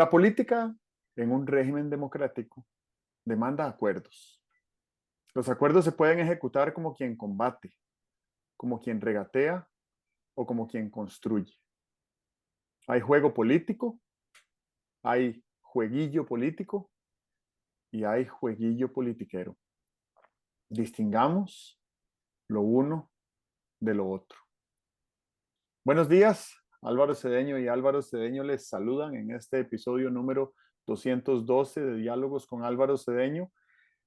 La política en un régimen democrático demanda acuerdos. Los acuerdos se pueden ejecutar como quien combate, como quien regatea o como quien construye. Hay juego político, hay jueguillo político y hay jueguillo politiquero. Distingamos lo uno de lo otro. Buenos días, Álvaro Cedeño y Álvaro Cedeño les saludan en este episodio número 212 de Diálogos con Álvaro Cedeño.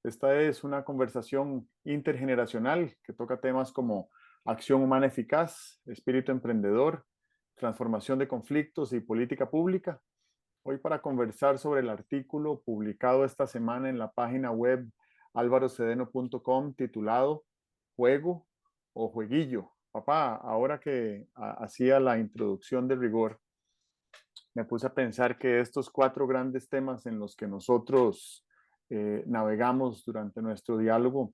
Esta es una conversación intergeneracional que toca temas como acción humana eficaz, espíritu emprendedor, transformación de conflictos y política pública. Hoy para conversar sobre el artículo publicado esta semana en la página web alvarocedeno.com titulado Juego o Jueguillo. Papá, ahora que hacía la introducción de rigor, me puse a pensar que estos cuatro grandes temas en los que nosotros navegamos durante nuestro diálogo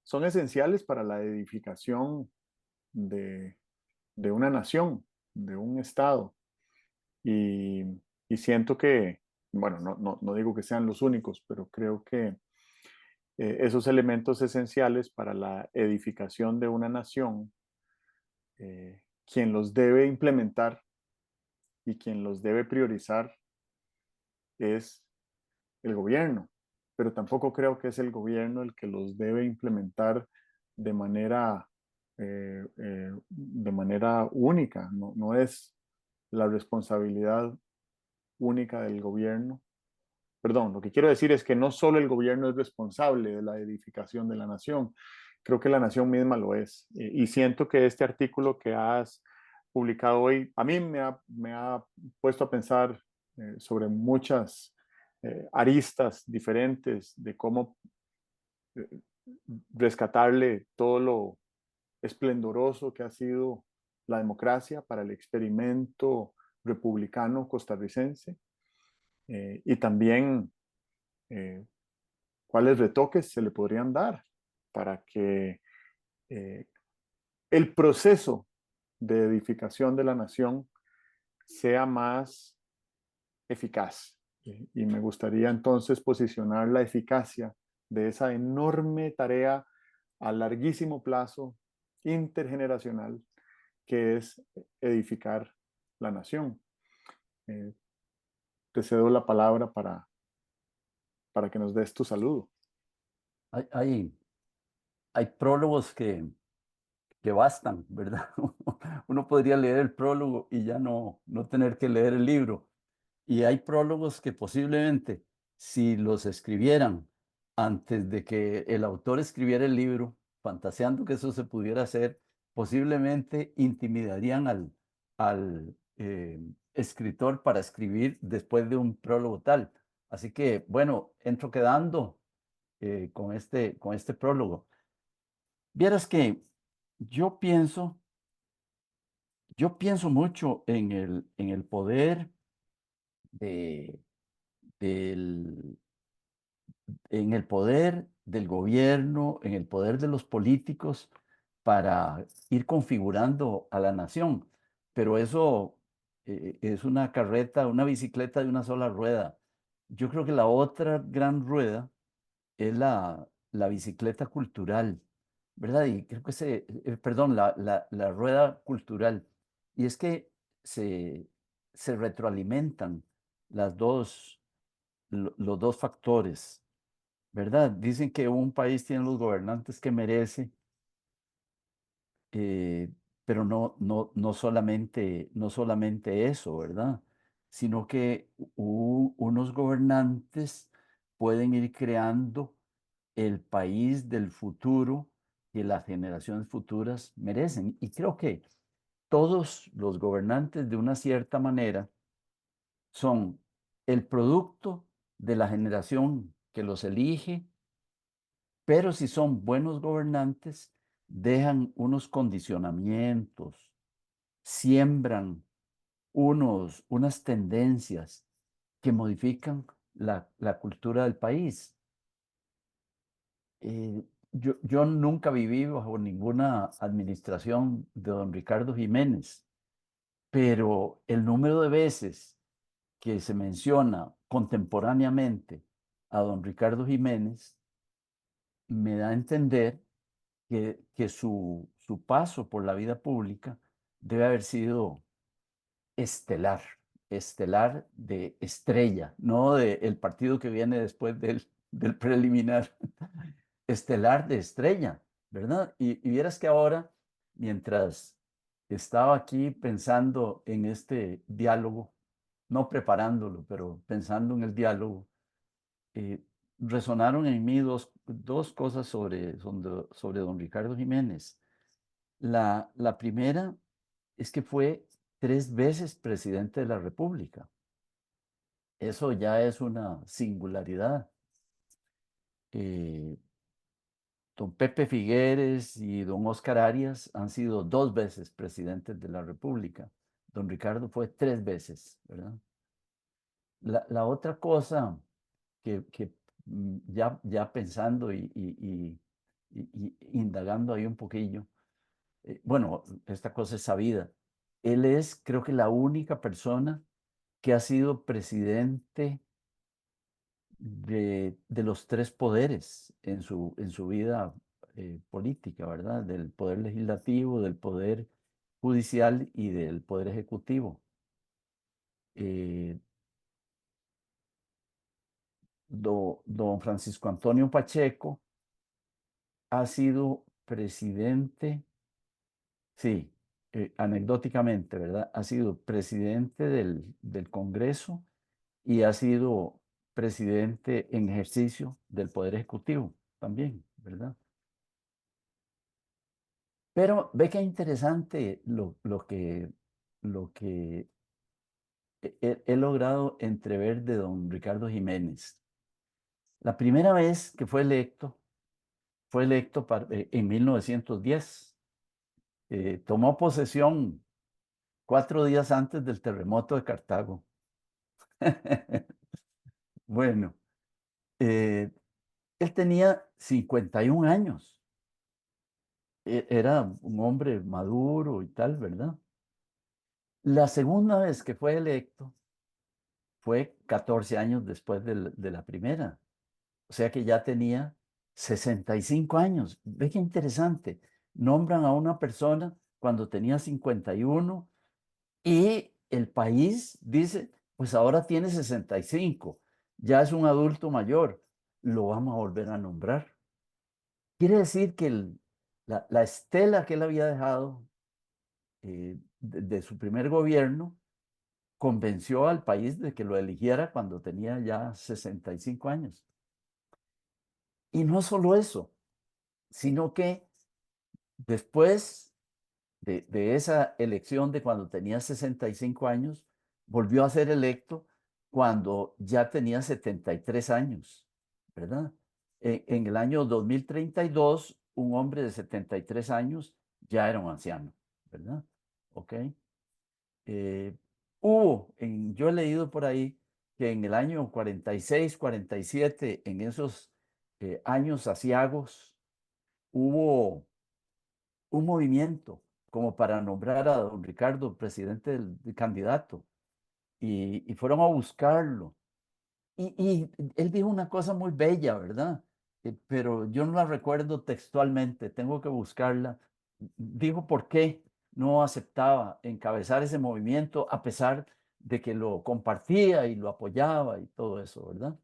son esenciales para la edificación de, de una nación, de un Estado. Y, y siento que, bueno, no digo que sean los únicos, pero creo que esos elementos esenciales para la edificación de una nación, quien los debe implementar y quien los debe priorizar es el gobierno, pero tampoco creo que es el gobierno el que los debe implementar de manera única, no es la responsabilidad única del gobierno. Perdón, lo que quiero decir es que no solo el gobierno es responsable de la edificación de la nación, creo que la nación misma lo es. Y siento que este artículo que has publicado hoy, a mí me ha puesto a pensar sobre muchas aristas diferentes de cómo eh, rescatarle todo lo esplendoroso que ha sido la democracia para el experimento republicano costarricense y también eh, cuáles retoques se le podrían dar para que eh, el proceso de edificación de la nación sea más eficaz. Y me gustaría entonces posicionar la eficacia de esa enorme tarea a larguísimo plazo, intergeneracional, que es edificar la nación. Eh, Te cedo la palabra para que nos des tu saludo. Hay, hay, hay prólogos que bastan, ¿verdad? Uno podría leer el prólogo y ya no tener que leer el libro. Y hay prólogos que posiblemente, si los escribieran antes de que el autor escribiera el libro, fantaseando que eso se pudiera hacer, posiblemente intimidarían al escritor para escribir después de un prólogo tal. Así que, bueno, entro quedando con este prólogo. Vieras que yo pienso, yo pienso mucho en el poder de, del, en el poder del gobierno, en el poder de los políticos para ir configurando a la nación. Pero eso es una carreta, una bicicleta de una sola rueda. Yo creo que la otra gran rueda es la bicicleta cultural, ¿verdad? Y creo que perdón, la rueda cultural. Y es que se, se retroalimentan las los dos factores, ¿verdad? Dicen que un país tiene los gobernantes que merece, eh, pero no solamente eso, ¿verdad? Sino que unos gobernantes pueden ir creando el país del futuro que las generaciones futuras merecen. Y creo que todos los gobernantes, de una cierta manera, son el producto de la generación que los elige, pero si son buenos gobernantes, dejan unos condicionamientos, siembran unas tendencias que modifican la cultura del país. Yo nunca viví bajo ninguna administración de don Ricardo Jiménez, pero el número de veces que se menciona contemporáneamente a don Ricardo Jiménez me da a entender que su paso por la vida pública debe haber sido estelar, estelar de estrella, no del partido que viene después del preliminar, estelar de estrella, ¿verdad? Y vieras que ahora, mientras estaba aquí pensando en este diálogo, no preparándolo, pero pensando en el diálogo, eh, resonaron en mí dos cosas sobre don Ricardo Jiménez. La primera es que fue 3 veces presidente de la República. Eso ya es una singularidad. Eh, Don Pepe Figueres y don Oscar Arias han sido 2 veces presidentes de la República. Don Ricardo fue 3 veces, ¿verdad? La otra cosa que ya pensando y indagando ahí un poquillo, bueno, esta cosa es sabida. Él es, creo que la única persona que ha sido presidente de los 3 poderes en su vida política, ¿verdad? Del poder legislativo, del poder judicial y del poder ejecutivo. Eh, don Francisco Antonio Pacheco ha sido presidente, sí, anecdóticamente, ¿verdad? Ha sido presidente del Congreso y ha sido presidente en ejercicio del Poder Ejecutivo también, ¿verdad? Pero ve qué interesante lo que he logrado entrever de don Ricardo Jiménez. La primera vez que fue electo en 1910. Tomó posesión 4 días antes del terremoto de Cartago. Bueno, eh, él tenía 51 años. Era un hombre maduro y tal, ¿verdad? La segunda vez que fue electo fue 14 años después de la primera. O sea que ya tenía 65 años. Ve qué interesante. Nombran a una persona cuando tenía 51 y el país dice, pues ahora tiene 65, ya es un adulto mayor, lo vamos a volver a nombrar. Quiere decir que la estela que él había dejado de su primer gobierno convenció al país de que lo eligiera cuando tenía ya 65 años. Y no solo eso, sino que después de esa elección de cuando tenía 65 años, volvió a ser electo cuando ya tenía 73 años, ¿verdad? En el año 2032, un hombre de 73 años ya era un anciano, ¿verdad? ¿Ok? Eh, yo he leído por ahí que en el año 46, 47, en esos años aciagos, hubo un movimiento como para nombrar a don Ricardo presidente del candidato y fueron a buscarlo. Y él dijo una cosa muy bella, ¿verdad? Pero yo no la recuerdo textualmente, tengo que buscarla. Dijo por qué no aceptaba encabezar ese movimiento a pesar de que lo compartía y lo apoyaba y todo eso, ¿verdad?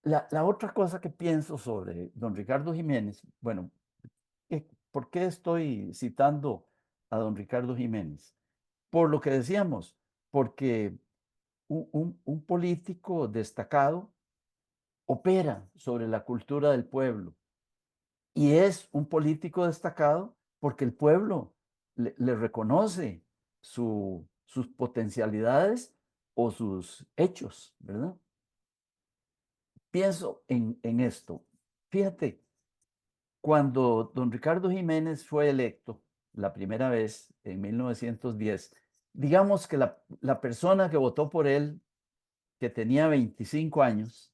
La otra cosa que pienso sobre don Ricardo Jiménez, bueno, ¿por qué estoy citando a don Ricardo Jiménez? Por lo que decíamos, porque un político destacado opera sobre la cultura del pueblo y es un político destacado porque el pueblo le reconoce sus potencialidades o sus hechos, ¿verdad? Pienso en esto. Fíjate, cuando don Ricardo Jiménez fue electo la primera vez en 1910, digamos que la persona que votó por él, que tenía 25 años,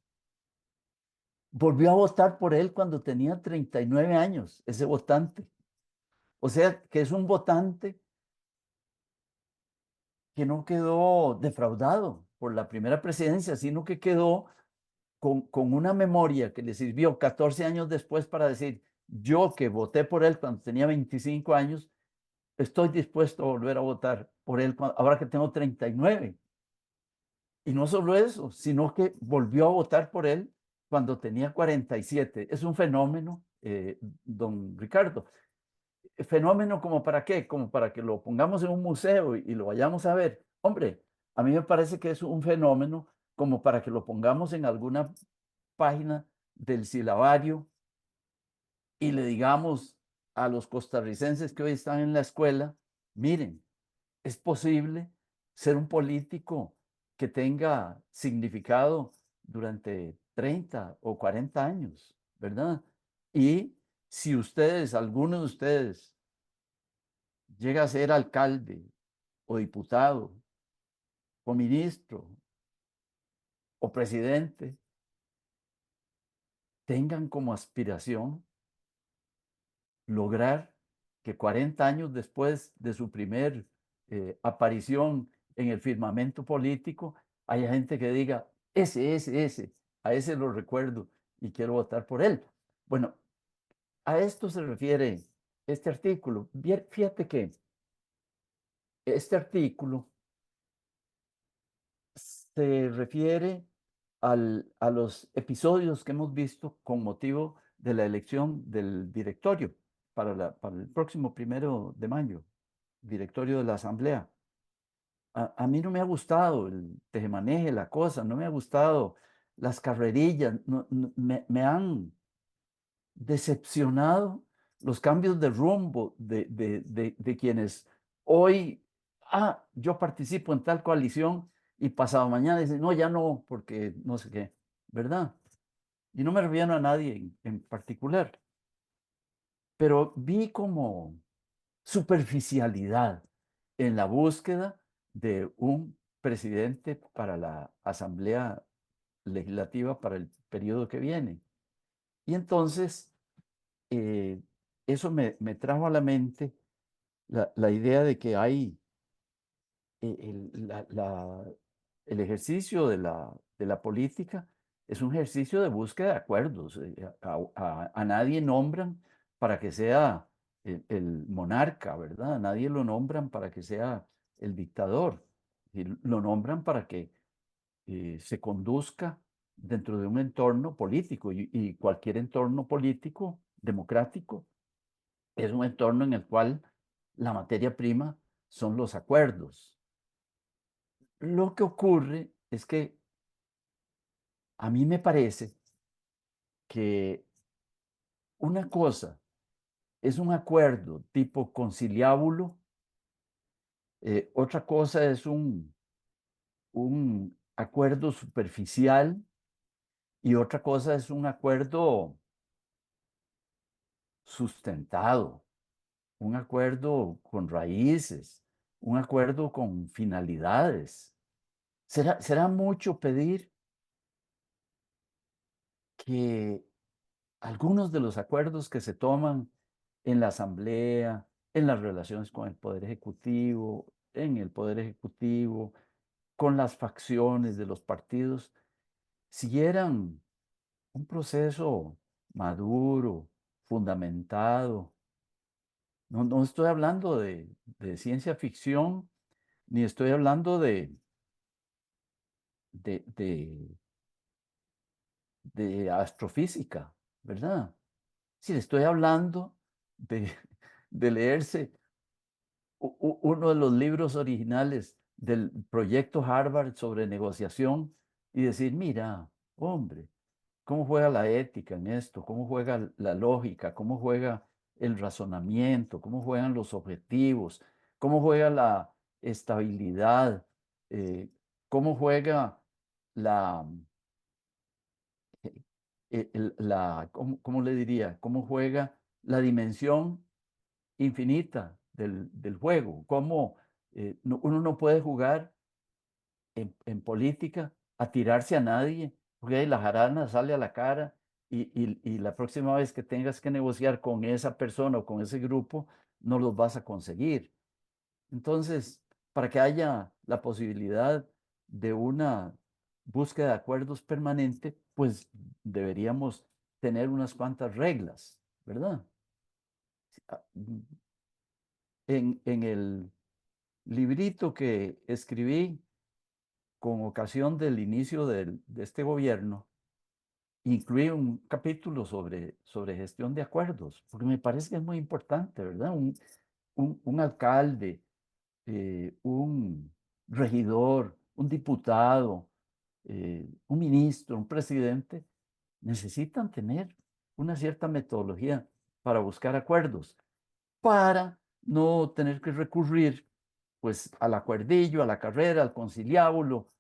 volvió a votar por él cuando tenía 39 años, ese votante. O sea, que es un votante que no quedó defraudado por la primera presidencia, sino que quedó con una memoria que le sirvió 14 años después para decir, yo que voté por él cuando tenía 25 años, estoy dispuesto a volver a votar por él ahora que tengo 39. Y no solo eso, sino que volvió a votar por él cuando tenía 47. Es un fenómeno, don Ricardo. ¿Fenómeno como para qué? Como para que lo pongamos en un museo y lo vayamos a ver. Hombre, a mí me parece que es un fenómeno como para que lo pongamos en alguna página del silabario y le digamos a los costarricenses que hoy están en la escuela, miren, es posible ser un político que tenga significado durante 30 o 40 años, ¿verdad? Y si ustedes, alguno de ustedes, llega a ser alcalde o diputado o ministro o presidente, tengan como aspiración lograr que 40 años después de su primer aparición en el firmamento político, haya gente que diga, a ese lo recuerdo y quiero votar por él. Bueno, a esto se refiere este artículo. Fíjate que este artículo se refiere a los episodios que hemos visto con motivo de la elección del directorio para el próximo 1 de mayo, directorio de la Asamblea. A mí no me ha gustado el tejemaneje, la cosa, no me ha gustado las carrerillas, me han decepcionado los cambios de rumbo de quienes hoy, yo participo en tal coalición y pasado mañana dicen, no, ya no, porque no sé qué, ¿verdad? Y no me refiero a nadie en particular, pero vi como superficialidad en la búsqueda de un presidente para la Asamblea Legislativa para el periodo que viene. Y entonces, eh, eso me trajo a la mente la idea de que hay el ejercicio de la política es un ejercicio de búsqueda de acuerdos. A nadie nombran para que sea el monarca, ¿verdad? A nadie lo nombran para que sea el dictador. Y lo nombran para que se conduzca dentro de un entorno político. Y cualquier entorno político democrático es un entorno en el cual la materia prima son los acuerdos. Lo que ocurre es que a mí me parece que una cosa es un acuerdo tipo conciliábulo, otra cosa es un acuerdo superficial y otra cosa es un acuerdo sustentado, un acuerdo con raíces, un acuerdo con finalidades. ¿Será mucho pedir que algunos de los acuerdos que se toman en la Asamblea, en las relaciones con el Poder Ejecutivo, en el Poder Ejecutivo, con las facciones de los partidos, siguieran un proceso maduro, fundamentado? No estoy hablando de ciencia ficción, ni estoy hablando de, de, de astrofísica, ¿verdad? Sí, le estoy hablando de, de leerse uno de los libros originales del proyecto Harvard sobre negociación y decir, mira, hombre, cómo juega la ética en esto, cómo juega la lógica, cómo juega el razonamiento, cómo juegan los objetivos, cómo juega la estabilidad, eh, cómo juega la, ¿cómo le diría? ¿Cómo juega la dimensión infinita del juego? ¿Cómo uno no puede jugar en política a tirarse a nadie? Porque ahí la jarana sale a la cara y la próxima vez que tengas que negociar con esa persona o con ese grupo, no los vas a conseguir. Entonces, para que haya la posibilidad de una búsqueda de acuerdos permanente, pues deberíamos tener unas cuantas reglas, ¿verdad? Ah, en el librito que escribí con ocasión del inicio de este gobierno, incluí un capítulo sobre gestión de acuerdos, porque me parece que es muy importante, ¿verdad? Un alcalde, un regidor, un diputado, un ministro, un presidente, necesitan tener una cierta metodología para buscar acuerdos, para no tener que recurrir pues al acuerdillo, a la carrera, al conciliábulo,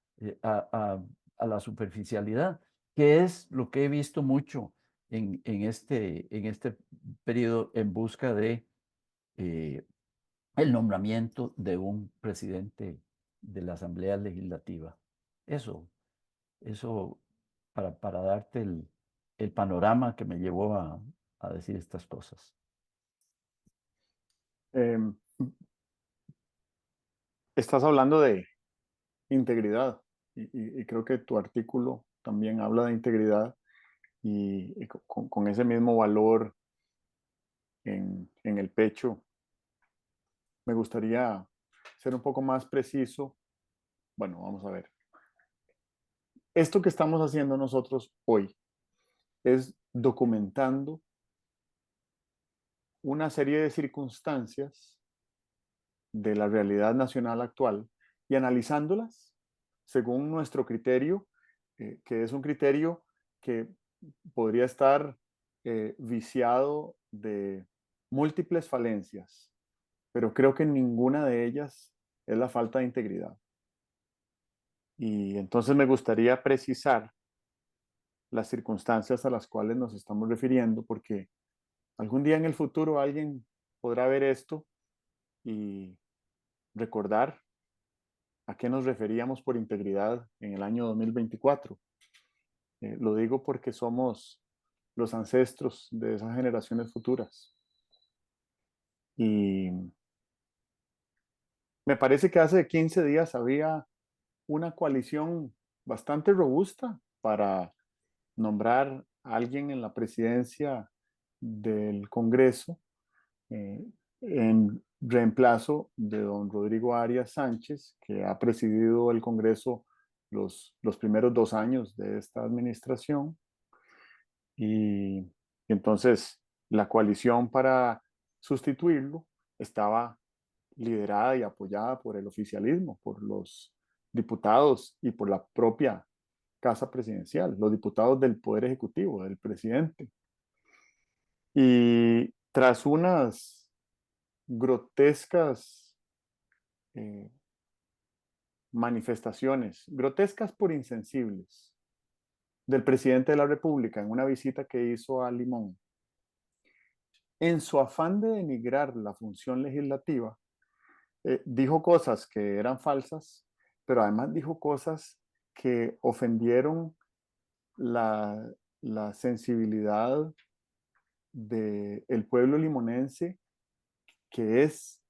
a la superficialidad, que es lo que he visto mucho en este periodo en busca de eh, el nombramiento de un presidente de la Asamblea Legislativa. Eso, eso para darte el panorama que me llevó a decir estas cosas. Em, Estás hablando de integridad y creo que tu artículo también habla de integridad y con ese mismo valor en el pecho. Me gustaría ser un poco más preciso. Bueno, vamos a ver. Esto que estamos haciendo nosotros hoy es documentando una serie de circunstancias de la realidad nacional actual y analizándolas según nuestro criterio, que es un criterio que podría estar viciado de múltiples falencias, pero creo que ninguna de ellas es la falta de integridad. Y entonces me gustaría precisar las circunstancias a las cuales nos estamos refiriendo, porque algún día en el futuro alguien podrá ver esto y recordar a qué nos referíamos por integridad en el año 2024. Lo digo porque somos los ancestros de esas generaciones futuras. Y me parece que hace 15 días había una coalición bastante robusta para nombrar a alguien en la presidencia del Congreso en reemplazo de don Rodrigo Arias Sánchez, que ha presidido el Congreso los primeros 2 años de esta administración. Y entonces la coalición para sustituirlo estaba liderada y apoyada por el oficialismo, por los diputados y por la propia Casa Presidencial, los diputados del Poder Ejecutivo, del presidente. Y tras unas grotescas eh, manifestaciones, grotescas por insensibles, del presidente de la República en una visita que hizo a Limón, en su afán de denigrar la función legislativa, dijo cosas que eran falsas, pero además dijo cosas que ofendieron la, la sensibilidad del pueblo limonense, que es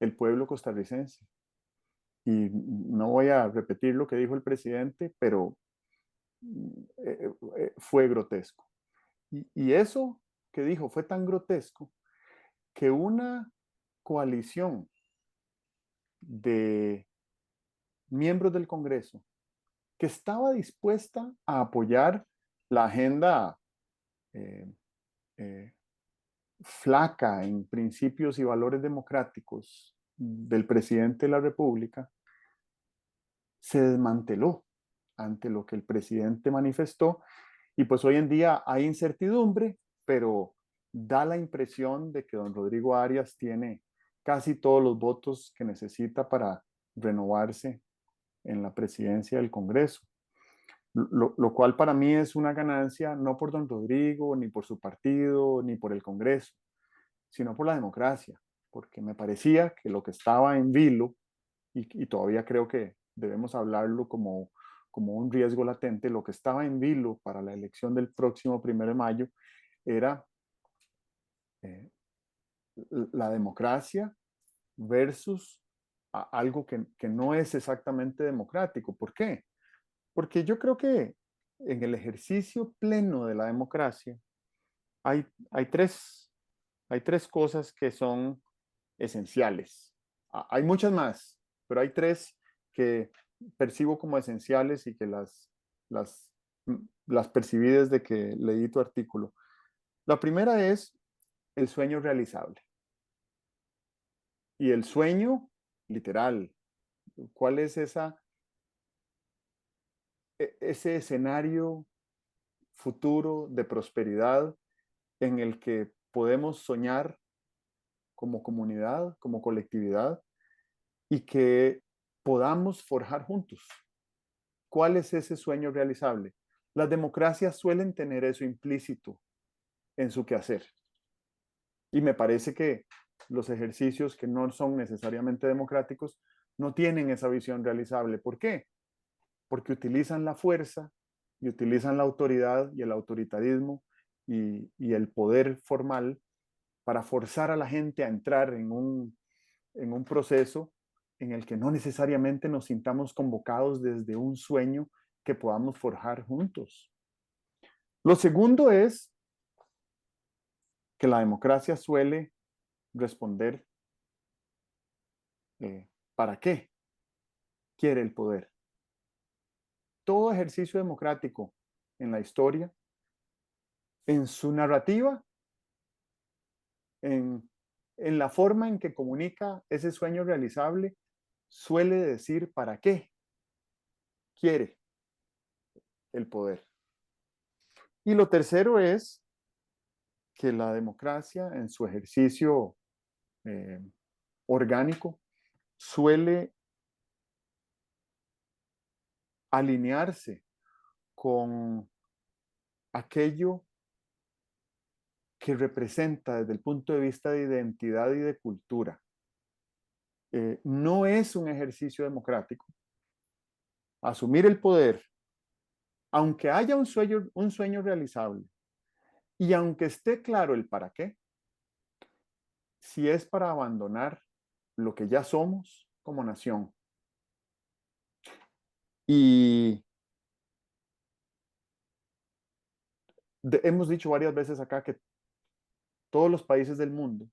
el pueblo costarricense. Y no voy a repetir lo que dijo el presidente, pero fue grotesco. Y eso que dijo fue tan grotesco que una coalición de miembros del Congreso que estaba dispuesta a apoyar la agenda eh, eh, flaca en principios y valores democráticos del presidente de la República, se desmanteló ante lo que el presidente manifestó. Y pues hoy en día hay incertidumbre, pero da la impresión de que don Rodrigo Arias tiene casi todos los votos que necesita para renovarse en la presidencia del Congreso. Lo cual para mí es una ganancia no por don Rodrigo, ni por su partido, ni por el Congreso, sino por la democracia, porque me parecía que lo que estaba en vilo, y todavía creo que debemos hablarlo como un riesgo latente, lo que estaba en vilo para la elección del próximo 1 de mayo era eh, la democracia versus algo que no es exactamente democrático. ¿Por qué? Porque yo creo que en el ejercicio pleno de la democracia hay, hay, tres, hay tres cosas que son esenciales. Hay muchas más, pero hay tres que percibo como esenciales y que las, las percibí desde que leí tu artículo. La primera es el sueño realizable. Y el sueño literal. ¿Cuál es ese escenario futuro de prosperidad en el que podemos soñar como comunidad, como colectividad, y que podamos forjar juntos? ¿Cuál es ese sueño realizable? Las democracias suelen tener eso implícito en su quehacer. Y me parece que los ejercicios que no son necesariamente democráticos no tienen esa visión realizable. ¿Por qué? Porque utilizan la fuerza y utilizan la autoridad y el autoritarismo y el poder formal para forzar a la gente a entrar en un proceso en el que no necesariamente nos sintamos convocados desde un sueño que podamos forjar juntos. Lo segundo es que la democracia suele responder ¿para qué quiere el poder? Todo ejercicio democrático en la historia, en su narrativa, en, en la forma en que comunica ese sueño realizable, suele decir para qué quiere el poder. Y lo tercero es que la democracia en su ejercicio eh, orgánico suele alinearse con aquello que representa desde el punto de vista de identidad y de cultura. No es un ejercicio democrático asumir el poder, aunque haya un sueño realizable y aunque esté claro el para qué, si es para abandonar lo que ya somos como nación. Y hemos dicho varias veces acá que todos los países del mundo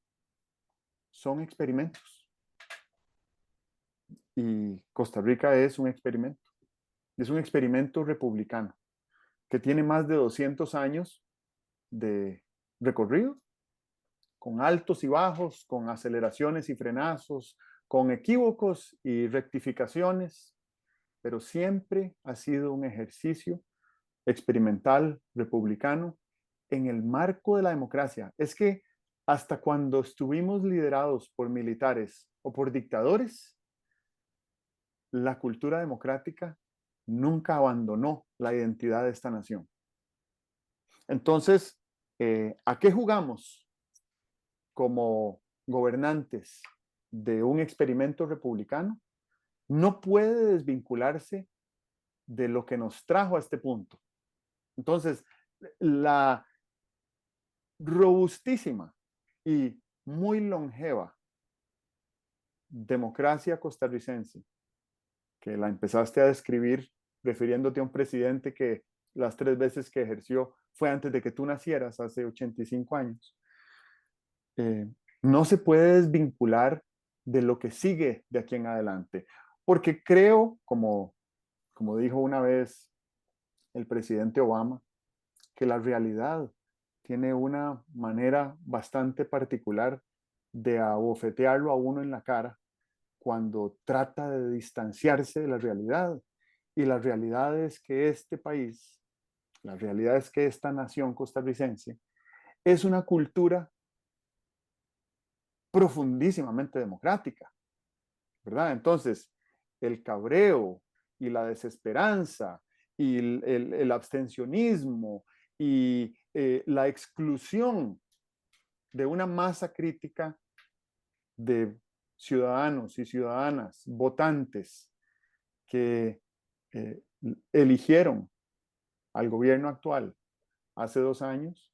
son experimentos. Y Costa Rica es un experimento. Es un experimento republicano que tiene más de 200 años de recorrido, con altos y bajos, con aceleraciones y frenazos, con equívocos y rectificaciones, pero siempre ha sido un ejercicio experimental republicano en el marco de la democracia. Es que hasta cuando estuvimos liderados por militares o por dictadores, la cultura democrática nunca abandonó la identidad de esta nación. Entonces, ¿a qué jugamos como gobernantes de un experimento republicano? No puede desvincularse de lo que nos trajo a este punto. Entonces, la robustísima y muy longeva democracia costarricense, que la empezaste a describir refiriéndote a un presidente que las 3 veces que ejerció fue antes de que tú nacieras, hace 85 años, no se puede desvincular de lo que sigue de aquí en adelante. Porque creo, como dijo una vez el presidente Obama, que la realidad tiene una manera bastante particular de abofetearlo a uno en la cara cuando trata de distanciarse de la realidad. Y la realidad es que este país, la realidad es que esta nación costarricense es una cultura profundísimamente democrática, ¿verdad? Entonces, el cabreo y la desesperanza y el abstencionismo y la exclusión de una masa crítica de ciudadanos y ciudadanas, votantes, que eh, eligieron al gobierno actual hace 2 años,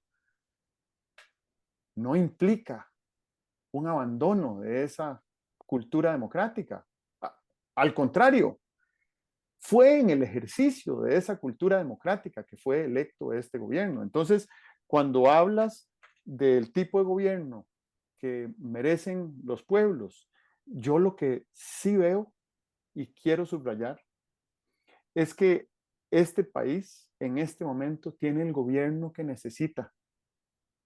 no implica un abandono de esa cultura democrática. Al contrario, fue en el ejercicio de esa cultura democrática que fue electo este gobierno. Entonces, cuando hablas del tipo de gobierno que merecen los pueblos, yo lo que sí veo y quiero subrayar es que este país en este momento tiene el gobierno que necesita.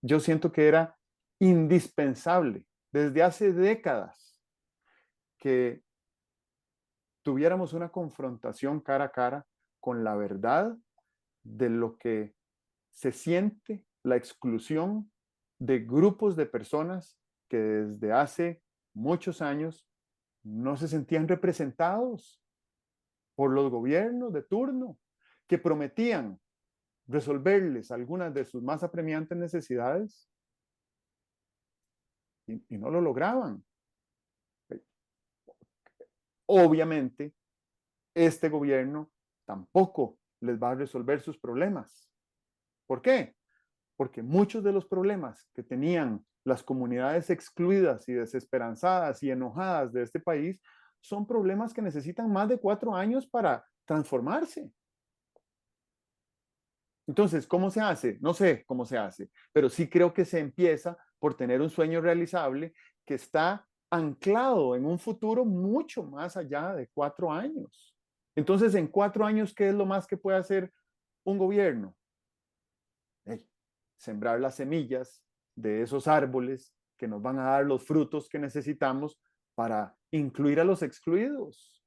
Yo siento que era indispensable desde hace décadas que tuviéramos una confrontación cara a cara con la verdad de lo que se siente la exclusión de grupos de personas que desde hace muchos años no se sentían representados por los gobiernos de turno, que prometían resolverles algunas de sus más apremiantes necesidades y no lo lograban. Obviamente, este gobierno tampoco les va a resolver sus problemas. ¿Por qué? Porque muchos de los problemas que tenían las comunidades excluidas y desesperanzadas y enojadas de este país son problemas que necesitan más de 4 años para transformarse. Entonces, ¿cómo se hace? No sé cómo se hace, pero sí creo que se empieza por tener un sueño realizable que está anclado en un futuro mucho más allá de 4 años. Entonces, en 4 años, ¿qué es lo más que puede hacer un gobierno? Hey, sembrar las semillas de esos árboles que nos van a dar los frutos que necesitamos para incluir a los excluidos.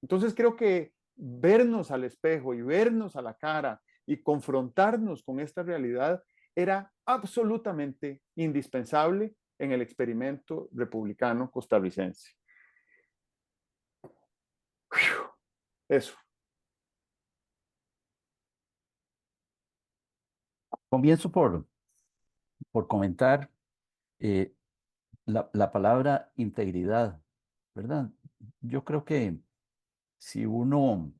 Entonces creo que vernos al espejo y vernos a la cara y confrontarnos con esta realidad era absolutamente indispensable en el experimento republicano costarricense. Eso. Comienzo por comentar eh, la palabra integridad, ¿verdad? Yo creo que si uno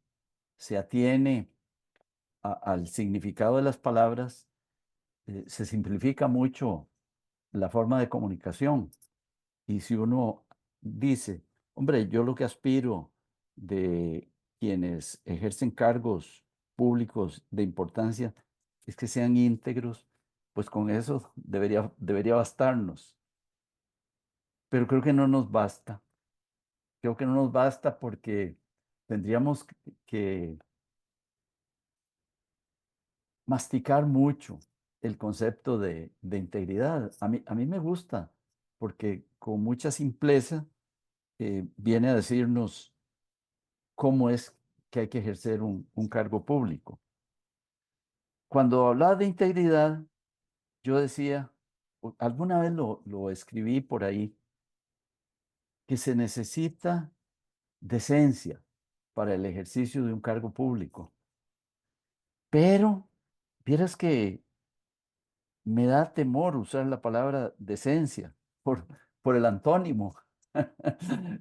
se atiene al significado de las palabras, se simplifica mucho la forma de comunicación. Y si uno dice, hombre, yo lo que aspiro de quienes ejercen cargos públicos de importancia es que sean íntegros, pues con eso debería bastarnos. Pero creo que no nos basta. Creo que no nos basta porque tendríamos que masticar mucho el concepto de integridad. A mí me gusta porque con mucha simpleza viene a decirnos cómo es que hay que ejercer un cargo público. Cuando hablaba de integridad, yo decía, alguna vez lo escribí por ahí, que se necesita decencia para el ejercicio de un cargo público. Pero, vieras que me da temor usar la palabra decencia por, por el antónimo,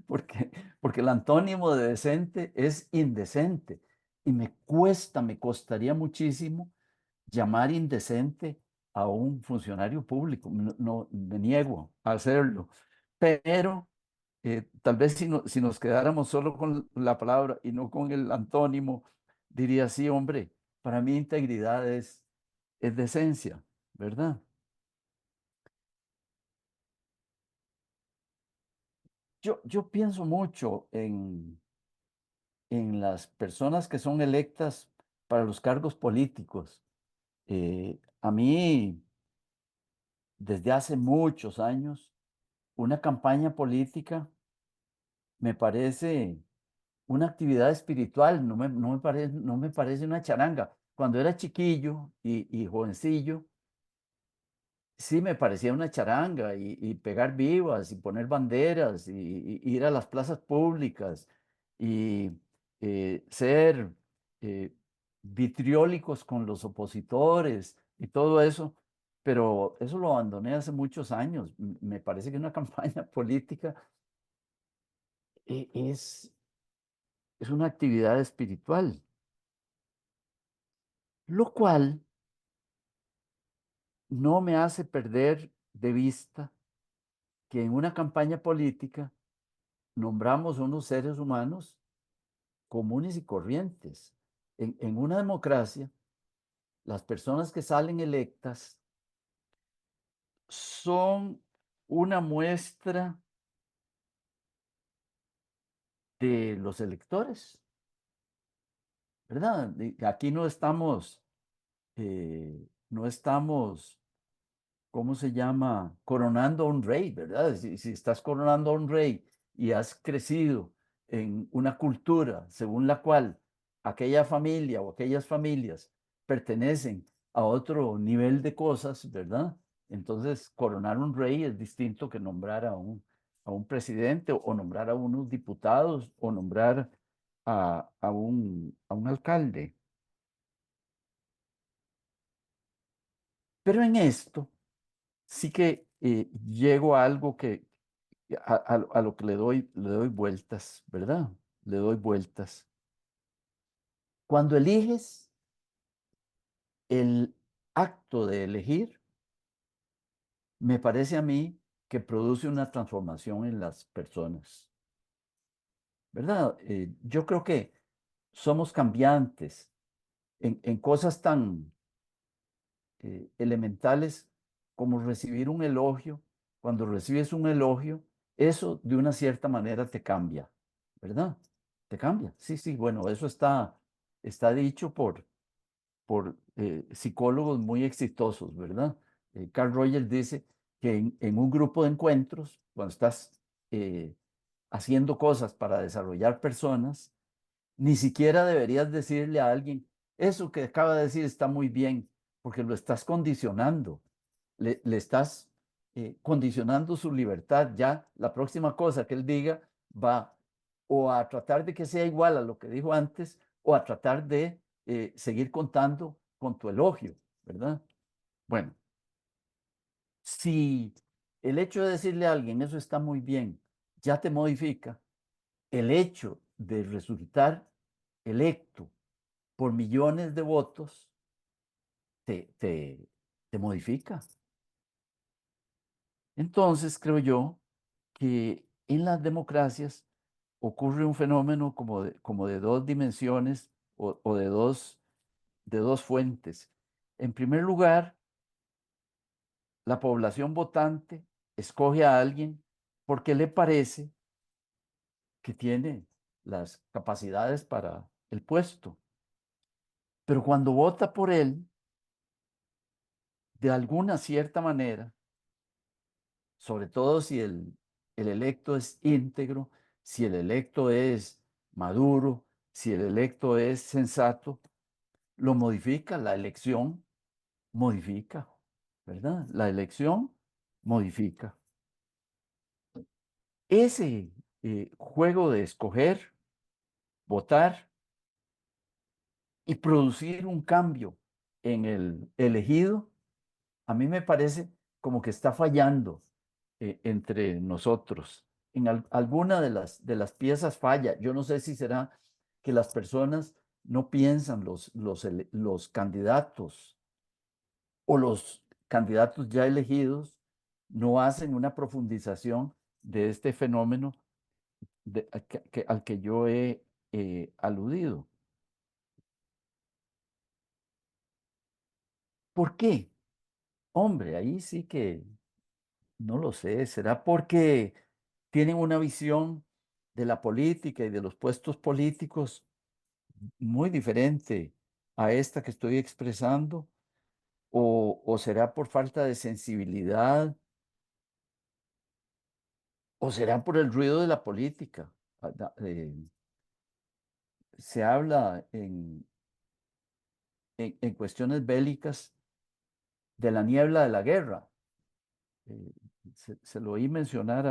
porque, porque el antónimo de decente es indecente y me costaría muchísimo llamar indecente a un funcionario público. No, me niego a hacerlo, pero tal vez si nos quedáramos solo con la palabra y no con el antónimo, diría, sí, hombre, para mí integridad es decencia, ¿verdad? Yo pienso mucho en las personas que son electas para los cargos políticos. A mí, desde hace muchos años, una campaña política me parece una actividad espiritual, no me parece una charanga. Cuando era chiquillo y jovencillo, sí me parecía una charanga y pegar vivas y poner banderas y ir a las plazas públicas y ser eh, vitriólicos con los opositores y todo eso, pero eso lo abandoné hace muchos años. Me parece que una campaña política es una actividad espiritual, lo cual no me hace perder de vista que en una campaña política nombramos unos seres humanos comunes y corrientes. En una democracia, las personas que salen electas son una muestra de los electores, ¿verdad? Aquí no estamos, ¿cómo se llama? Coronando a un rey, ¿verdad? Si estás coronando a un rey y has crecido en una cultura según la cual aquella familia o aquellas familias pertenecen a otro nivel de cosas, ¿verdad? Entonces, coronar un rey es distinto que nombrar a un presidente o nombrar a unos diputados o nombrar a un alcalde. Pero en esto sí que llego a algo que, a lo que le doy vueltas, ¿verdad? Le doy vueltas. Cuando eliges, el acto de elegir, me parece a mí que produce una transformación en las personas, ¿verdad? Yo creo que somos cambiantes en cosas tan elementales como recibir un elogio. Cuando recibes un elogio, eso de una cierta manera te cambia, ¿verdad? Te cambia. Sí, sí, bueno, eso está dicho por psicólogos muy exitosos, ¿verdad? Carl Rogers dice que en un grupo de encuentros, cuando estás eh, haciendo cosas para desarrollar personas, ni siquiera deberías decirle a alguien, eso que acaba de decir está muy bien, porque lo estás condicionando, le estás condicionando su libertad. Ya la próxima cosa que él diga va o a tratar de que sea igual a lo que dijo antes o a tratar de seguir contando con tu elogio, ¿verdad? Bueno, si el hecho de decirle a alguien eso está muy bien ya te modifica, el hecho de resultar electo por millones de votos te, te, te modifica. Entonces, creo yo que en las democracias ocurre un fenómeno como de dos dimensiones o de dos fuentes. En primer lugar, la población votante escoge a alguien porque le parece que tiene las capacidades para el puesto. Pero cuando vota por él, de alguna cierta manera, sobre todo si el electo es íntegro, si el electo es maduro, si el electo es sensato, lo modifica, la elección modifica, ¿verdad? La elección modifica. Ese juego de escoger, votar y producir un cambio en el elegido, a mí me parece como que está fallando entre nosotros. En alguna de las piezas falla. Yo no sé si será que las personas no piensan, los candidatos o los candidatos ya elegidos no hacen una profundización de este fenómeno al que yo he aludido. ¿Por qué? Hombre, ahí sí que no lo sé. ¿Será porque tienen una visión de la política y de los puestos políticos muy diferente a esta que estoy expresando? O será por falta de sensibilidad? ¿O será por el ruido de la política? Se habla en cuestiones bélicas de la niebla de la guerra. Eh, se lo oí mencionar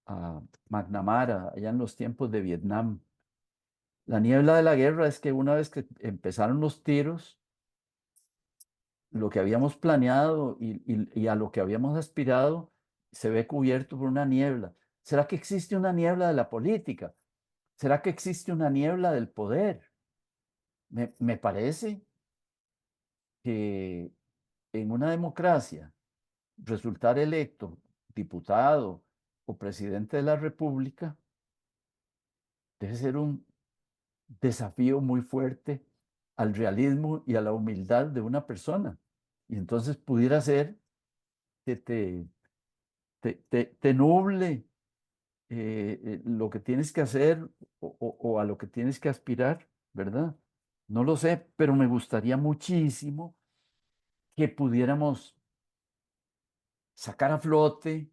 a McNamara allá en los tiempos de Vietnam. La niebla de la guerra es que una vez que empezaron los tiros, lo que habíamos planeado y a lo que habíamos aspirado se ve cubierto por una niebla. ¿Será que existe una niebla de la política? ¿Será que existe una niebla del poder? Me parece que en una democracia resultar electo diputado o presidente de la República debe ser un desafío muy fuerte al realismo y a la humildad de una persona. Y entonces pudiera ser que te nuble lo que tienes que hacer o a lo que tienes que aspirar, ¿verdad? No lo sé, pero me gustaría muchísimo que pudiéramos sacar a flote,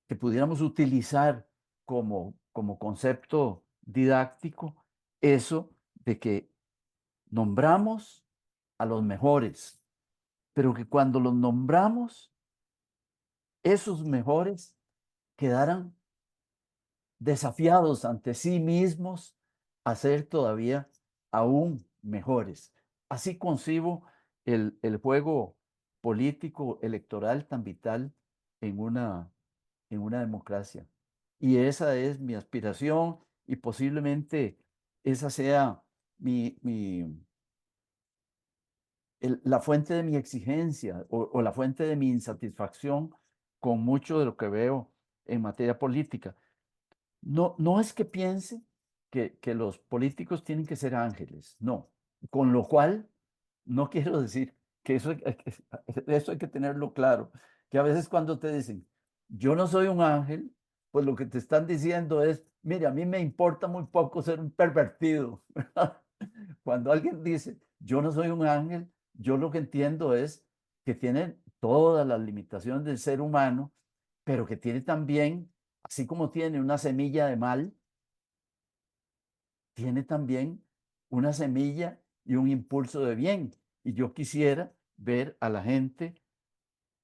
que pudiéramos utilizar como concepto didáctico eso de que nombramos a los mejores, pero que cuando los nombramos, esos mejores quedaran desafiados ante sí mismos a ser todavía aún mejores. Así concibo el juego político electoral tan vital en una democracia. Y esa es mi aspiración y posiblemente esa sea la fuente de mi exigencia o la fuente de mi insatisfacción con mucho de lo que veo en materia política. No, no es que piense que los políticos tienen que ser ángeles, no. Con lo cual, no quiero decir que eso hay que tenerlo claro, que a veces cuando te dicen, yo no soy un ángel, pues lo que te están diciendo es, mire, a mí me importa muy poco ser un pervertido. Cuando alguien dice, yo no soy un ángel, yo lo que entiendo es que tiene todas las limitaciones del ser humano, pero que tiene también, así como tiene una semilla de mal, tiene también una semilla y un impulso de bien. Y yo quisiera ver a la gente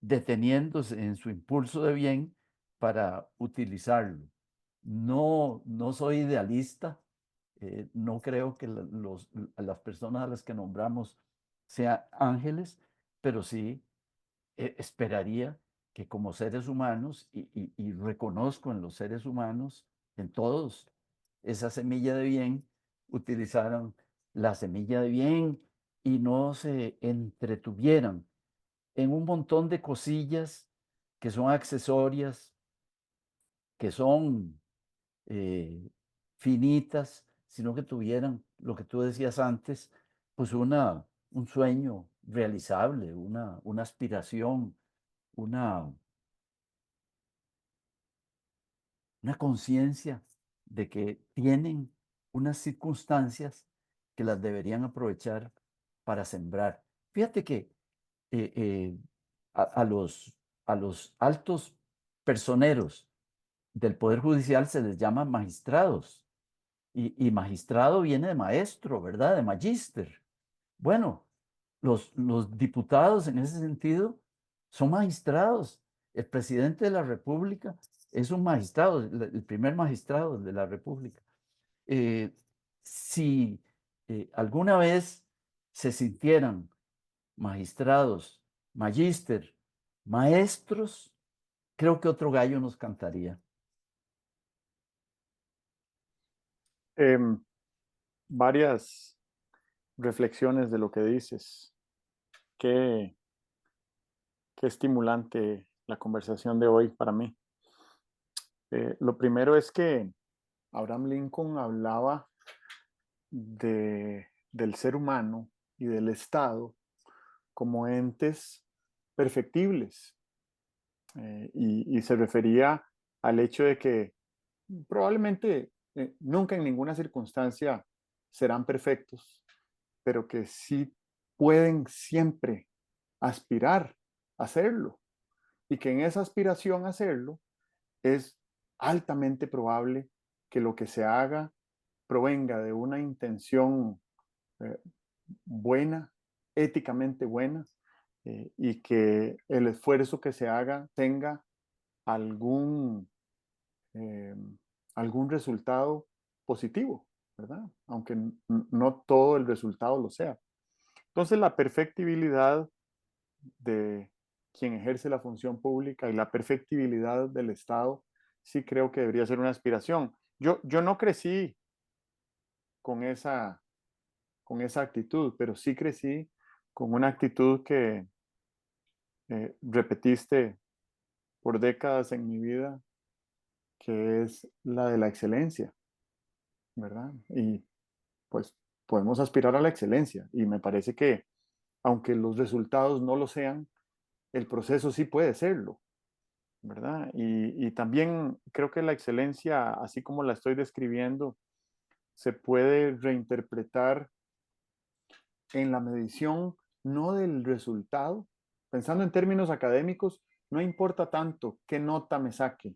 deteniéndose en su impulso de bien para utilizarlo. No, no soy idealista, no creo que las personas a las que nombramos sean ángeles, pero sí esperaría que como seres humanos, y reconozco en los seres humanos, en todos, esa semilla de bien, utilizaran la semilla de bien y no se entretuvieran en un montón de cosillas que son accesorias, que son eh, finitas, sino que tuvieran lo que tú decías antes, pues un sueño realizable, una aspiración, una, una conciencia de que tienen unas circunstancias que las deberían aprovechar para sembrar. Fíjate que eh, eh, a, a los, a los altos personeros del Poder Judicial se les llama magistrados. Y magistrado viene de maestro, ¿verdad? De magíster. Bueno, los diputados en ese sentido son magistrados. El presidente de la República es un magistrado, el primer magistrado de la República. Eh, si alguna vez se sintieran magistrados, magíster, maestros, creo que otro gallo nos cantaría. Varias reflexiones de lo que dices. Qué, qué estimulante la conversación de hoy para mí. Lo primero es que Abraham Lincoln hablaba del ser humano y del Estado como entes perfectibles, y se refería al hecho de que probablemente nunca en ninguna circunstancia serán perfectos, pero que sí pueden siempre aspirar a hacerlo, y que en esa aspiración a hacerlo es altamente probable que lo que se haga provenga de una intención eh, buena, éticamente buena, y que el esfuerzo que se haga tenga algún, eh, algún resultado positivo, ¿verdad? Aunque no todo el resultado lo sea. Entonces, la perfectibilidad de quien ejerce la función pública y la perfectibilidad del Estado, sí creo que debería ser una aspiración. Yo no crecí con con esa actitud, pero sí crecí con una actitud que repetiste por décadas en mi vida, que es la de la excelencia, ¿verdad? Y pues podemos aspirar a la excelencia y me parece que aunque los resultados no lo sean, el proceso sí puede serlo, ¿verdad? Y también creo que la excelencia, así como la estoy describiendo, se puede reinterpretar en la medición no del resultado. Pensando en términos académicos, no importa tanto qué nota me saque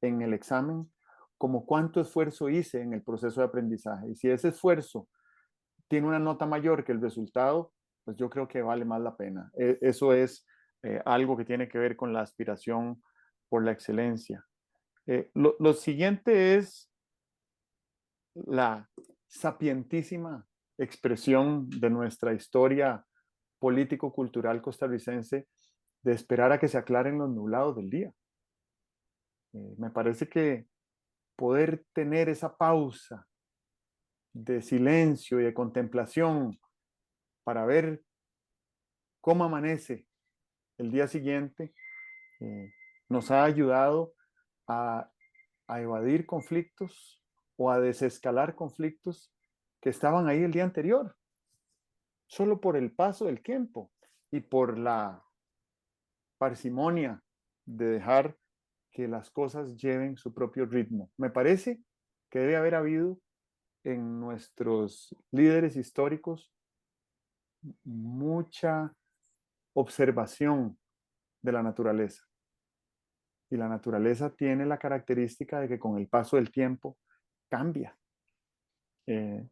en el examen como cuánto esfuerzo hice en el proceso de aprendizaje. Y si ese esfuerzo tiene una nota mayor que el resultado, pues yo creo que vale más la pena. Eso es algo que tiene que ver con la aspiración por la excelencia. Lo siguiente es la sapientísima expresión de nuestra historia político-cultural costarricense de esperar a que se aclaren los nublados del día. Me parece que poder tener esa pausa de silencio y de contemplación para ver cómo amanece el día siguiente eh, nos ha ayudado a, a evadir conflictos o a desescalar conflictos que estaban ahí el día anterior, solo por el paso del tiempo y por la parsimonia de dejar que las cosas lleven su propio ritmo. Me parece que debe haber habido en nuestros líderes históricos mucha observación de la naturaleza. Y la naturaleza tiene la característica de que con el paso del tiempo cambia,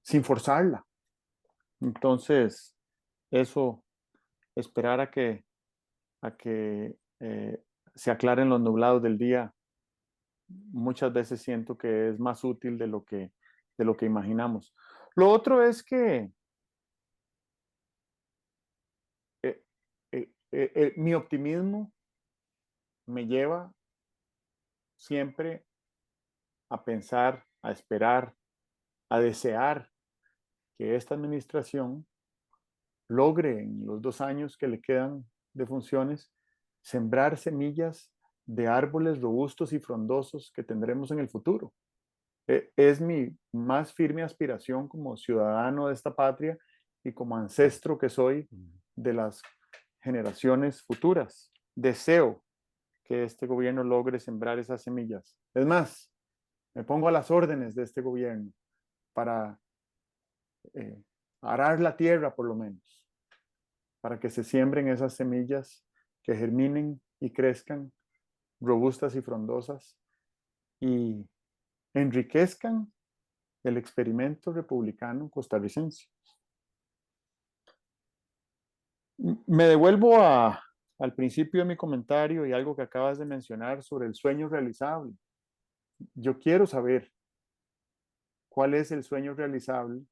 sin forzarla. Entonces, eso, esperar a que se aclaren los nublados del día, muchas veces siento que es más útil de lo que imaginamos. Lo otro es que eh, mi optimismo me lleva siempre a pensar, a esperar, a desear que esta administración logre en los 2 años que le quedan de funciones sembrar semillas de árboles robustos y frondosos que tendremos en el futuro. Es mi más firme aspiración como ciudadano de esta patria y como ancestro que soy de las generaciones futuras. Deseo que este gobierno logre sembrar esas semillas. Es más, me pongo a las órdenes de este gobierno para eh, arar la tierra por lo menos, para que se siembren esas semillas que germinen y crezcan robustas y frondosas y enriquezcan el experimento republicano costarricense. Me devuelvo al principio de mi comentario y algo que acabas de mencionar sobre el sueño realizable. Yo quiero saber cuál es el sueño realizable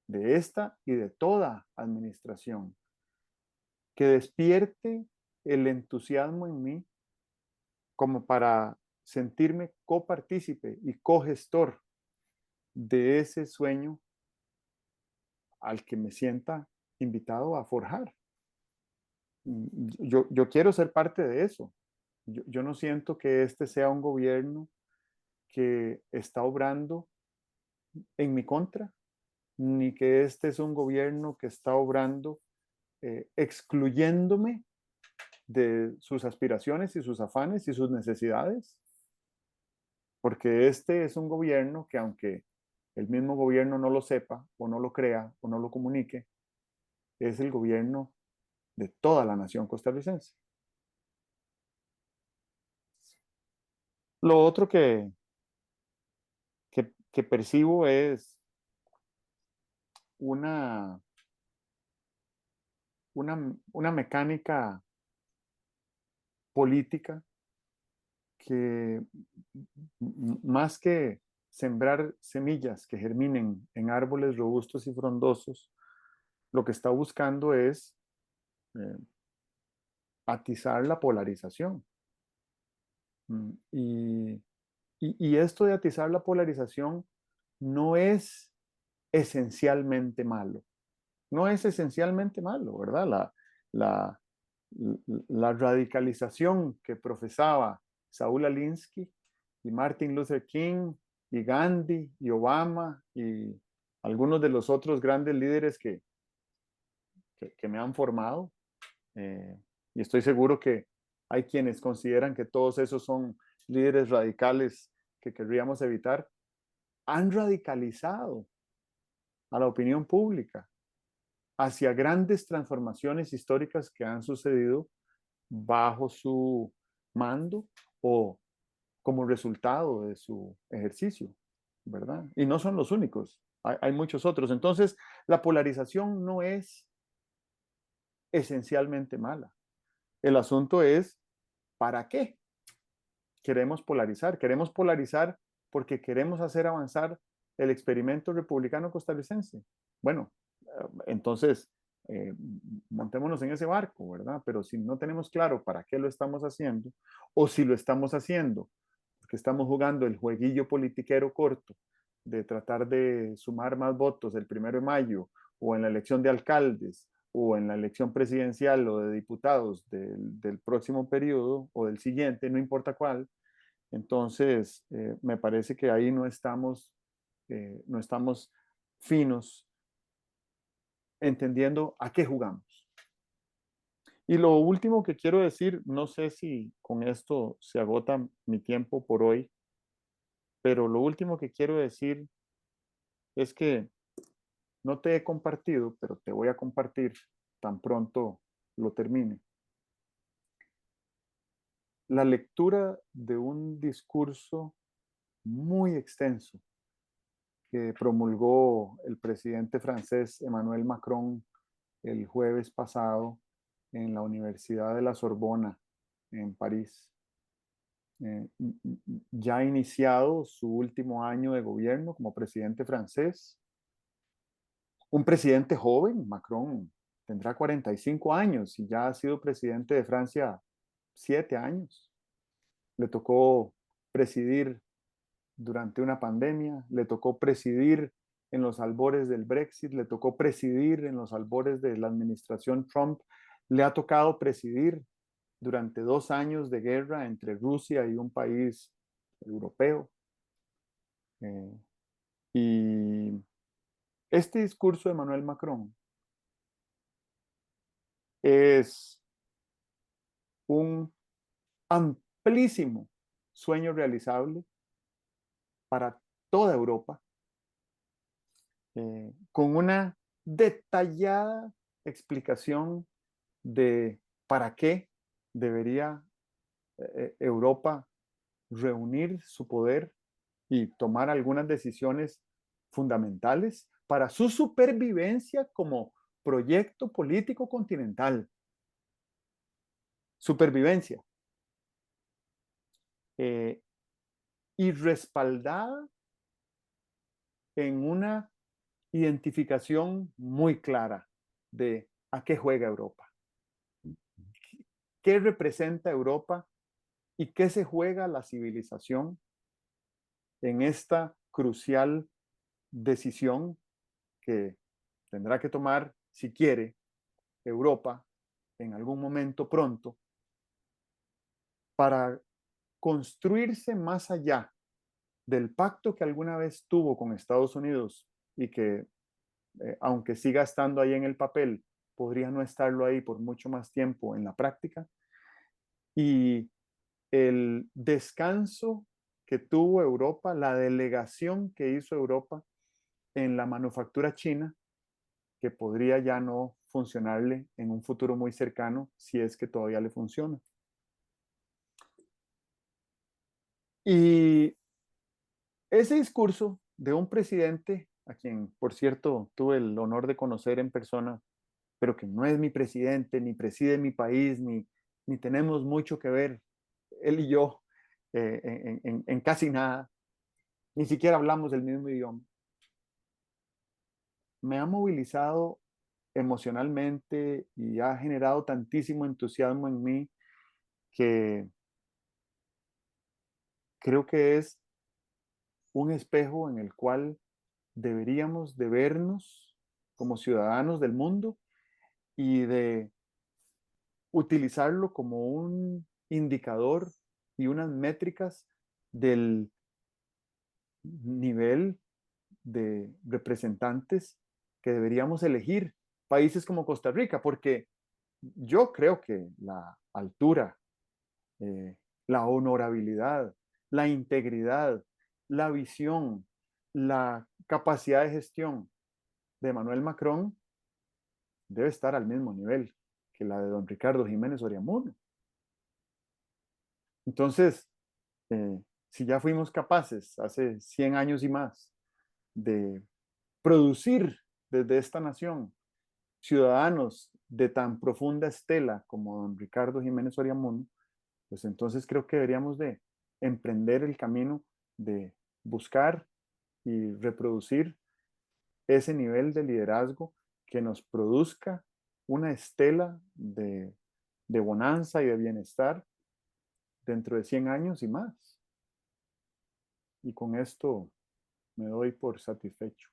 de esta y de toda administración que despierte el entusiasmo en mí como para sentirme copartícipe y cogestor de ese sueño al que me sienta invitado a forjar. Yo quiero ser parte de eso. Yo no siento que este sea un gobierno que está obrando en mi contra, ni que este es un gobierno que está obrando excluyéndome de sus aspiraciones y sus afanes y sus necesidades, porque este es un gobierno que aunque el mismo gobierno no lo sepa o no lo crea o no lo comunique, es el gobierno de toda la nación costarricense. Lo otro que percibo es una, una mecánica política que más que sembrar semillas que germinen en árboles robustos y frondosos, lo que está buscando es eh, atizar la polarización. Y esto de atizar la polarización no es esencialmente malo. No es esencialmente malo, ¿verdad? La, la radicalización que profesaba Saúl Alinsky y Martin Luther King y Gandhi y Obama y algunos de los otros grandes líderes que me han formado. Y estoy seguro que hay quienes consideran que todos esos son líderes radicales que querríamos evitar. Han radicalizado a la opinión pública hacia grandes transformaciones históricas que han sucedido bajo su mando o como resultado de su ejercicio, ¿verdad? Y no son los únicos, hay muchos otros. Entonces, la polarización no es esencialmente mala. El asunto es, ¿para qué queremos polarizar? Queremos polarizar porque queremos hacer avanzar el experimento republicano costarricense. Bueno, entonces, montémonos en ese barco, ¿verdad? Pero si no tenemos claro para qué lo estamos haciendo, o si lo estamos haciendo porque estamos jugando el jueguillo politiquero corto de tratar de sumar más votos el 1 de mayo, o en la elección de alcaldes, o en la elección presidencial o de diputados del próximo periodo o del siguiente, no importa cuál, entonces me parece que ahí no estamos finos entendiendo a qué jugamos. Y lo último que quiero decir, no sé si con esto se agota mi tiempo por hoy, pero lo último que quiero decir es que no te he compartido, pero te voy a compartir tan pronto lo termine. La lectura de un discurso muy extenso que promulgó el presidente francés Emmanuel Macron el jueves pasado en la Universidad de la Sorbona en París. Ya ha iniciado su último año de gobierno como presidente francés. Un presidente joven, Macron, tendrá 45 años y ya ha sido presidente de Francia 7 años. Le tocó presidir durante una pandemia, le tocó presidir en los albores del Brexit, le tocó presidir en los albores de la administración Trump, le ha tocado presidir durante 2 años de guerra entre Rusia y un país europeo. Y este discurso de Emmanuel Macron es un amplísimo sueño realizable para toda Europa, con una detallada explicación de para qué debería Europa reunir su poder y tomar algunas decisiones fundamentales para su supervivencia como proyecto político continental. Supervivencia. Y respaldada en una identificación muy clara de a qué juega Europa, qué representa Europa y qué se juega la civilización en esta crucial decisión que tendrá que tomar, si quiere, Europa en algún momento pronto, para construirse más allá del pacto que alguna vez tuvo con Estados Unidos y que, aunque siga estando ahí en el papel, podría no estarlo ahí por mucho más tiempo en la práctica. Y el descanso que tuvo Europa, la delegación que hizo Europa en la manufactura china, que podría ya no funcionarle en un futuro muy cercano, si es que todavía le funciona. Y ese discurso de un presidente, a quien, por cierto, tuve el honor de conocer en persona, pero que no es mi presidente, ni preside mi país, ni tenemos mucho que ver, él y yo, en casi nada, ni siquiera hablamos el mismo idioma. Me ha movilizado emocionalmente y ha generado tantísimo entusiasmo en mí que creo que es un espejo en el cual deberíamos de vernos como ciudadanos del mundo y de utilizarlo como un indicador y unas métricas del nivel de representantes que deberíamos elegir países como Costa Rica, porque yo creo que la altura, eh, la honorabilidad, la integridad, la visión, la capacidad de gestión de Emmanuel Macron debe estar al mismo nivel que la de don Ricardo Jiménez Oriamuno. Entonces, si ya fuimos capaces hace 100 años y más de producir desde esta nación ciudadanos de tan profunda estela como don Ricardo Jiménez Oriamuno, pues entonces creo que deberíamos de emprender el camino de buscar y reproducir ese nivel de liderazgo que nos produzca una estela de bonanza y de bienestar dentro de 100 años y más. Y con esto me doy por satisfecho.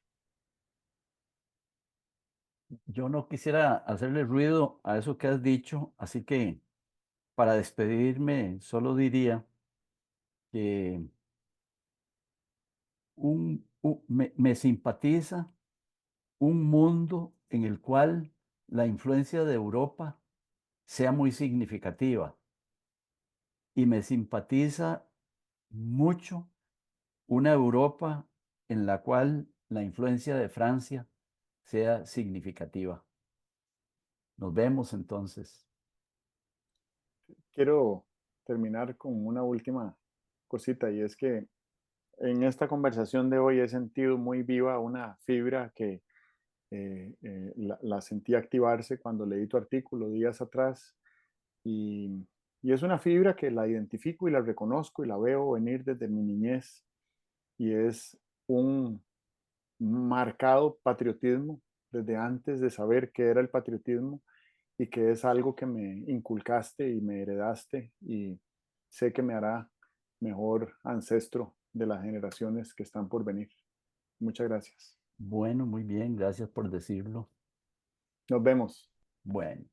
Yo no quisiera hacerle ruido a eso que has dicho, así que para despedirme solo diría que me simpatiza un mundo en el cual la influencia de Europa sea muy significativa y me simpatiza mucho una Europa en la cual la influencia de Francia sea significativa. Nos vemos entonces. Quiero terminar con una última cosita y es que en esta conversación de hoy he sentido muy viva una fibra que la sentí activarse cuando leí tu artículo días atrás y, y es una fibra que la identifico y la reconozco y la veo venir desde mi niñez y es un marcado patriotismo desde antes de saber qué era el patriotismo y que es algo que me inculcaste y me heredaste y sé que me hará mejor ancestro de las generaciones que están por venir. Muchas gracias. Bueno, muy bien, gracias por decirlo. Nos vemos. Bueno.